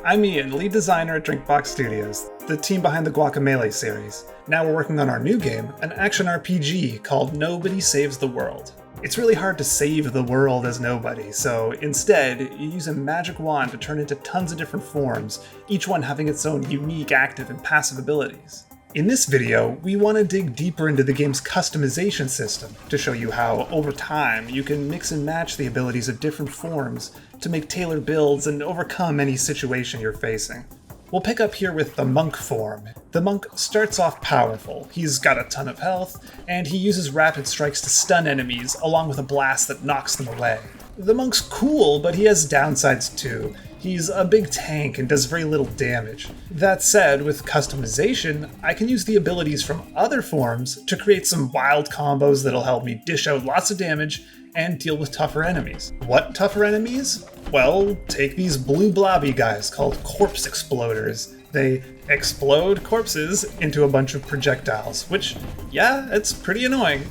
I'm Ian, lead designer at Drinkbox Studios, the team behind the Guacamelee series. Now we're working on our new game, an action RPG called Nobody Saves the World. It's really hard to save the world as nobody, so instead, you use a magic wand to turn into tons of different forms, each one having its own unique active and passive abilities. In this video, we want to dig deeper into the game's customization system to show you how, over time, you can mix and match the abilities of different forms to make tailored builds and overcome any situation you're facing. We'll pick up here with the monk form. The monk starts off powerful, he's got a ton of health, and he uses rapid strikes to stun enemies, along with a blast that knocks them away. The monk's cool, but he has downsides too. He's a big tank and does very little damage. That said, with customization, I can use the abilities from other forms to create some wild combos that'll help me dish out lots of damage and deal with tougher enemies. What tougher enemies? Well, take these blue blobby guys called corpse exploders. They explode corpses into a bunch of projectiles, which, yeah, it's pretty annoying.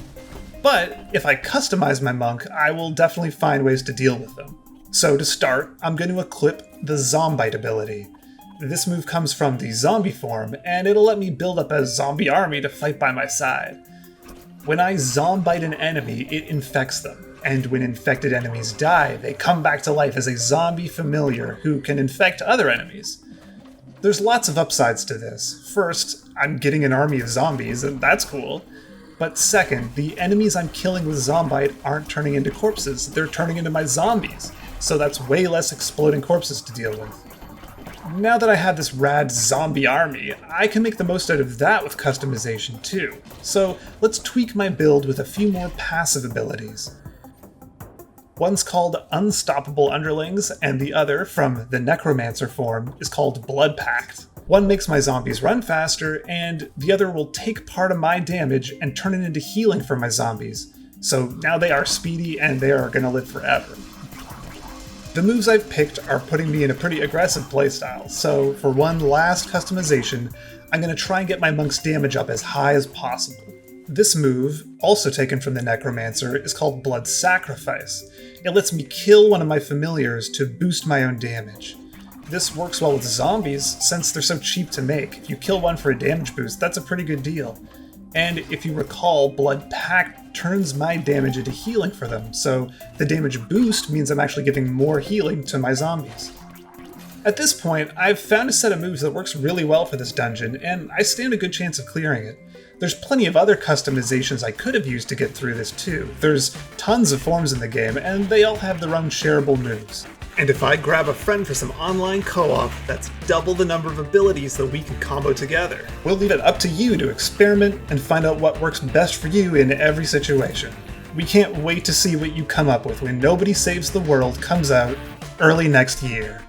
But if I customize my monk, I will definitely find ways to deal with them. So to start, I'm going to equip the Zombite ability. This move comes from the zombie form, and it'll let me build up a zombie army to fight by my side. When I zombite an enemy, it infects them, and when infected enemies die, they come back to life as a zombie familiar who can infect other enemies. There's lots of upsides to this. First, I'm getting an army of zombies, and that's cool. But second, the enemies I'm killing with Zombite aren't turning into corpses, they're turning into my zombies. So that's way less exploding corpses to deal with. Now that I have this rad zombie army, I can make the most out of that with customization too. So let's tweak my build with a few more passive abilities. One's called Unstoppable Underlings, and the other, from the Necromancer form, is called Blood Pact. One makes my zombies run faster, and the other will take part of my damage and turn it into healing for my zombies. So now they are speedy and they are gonna live forever. The moves I've picked are putting me in a pretty aggressive playstyle, so for one last customization, I'm gonna try and get my monk's damage up as high as possible. This move, also taken from the Necromancer, is called Blood Sacrifice. It lets me kill one of my familiars to boost my own damage. This works well with zombies, since they're so cheap to make. If you kill one for a damage boost, that's a pretty good deal. And if you recall, Blood Pact turns my damage into healing for them, so the damage boost means I'm actually giving more healing to my zombies. At this point, I've found a set of moves that works really well for this dungeon, and I stand a good chance of clearing it. There's plenty of other customizations I could have used to get through this too. There's tons of forms in the game, and they all have their own shareable moves. And if I grab a friend for some online co-op, that's double the number of abilities that we can combo together. We'll leave it up to you to experiment and find out what works best for you in every situation. We can't wait to see what you come up with when Nobody Saves the World comes out early next year.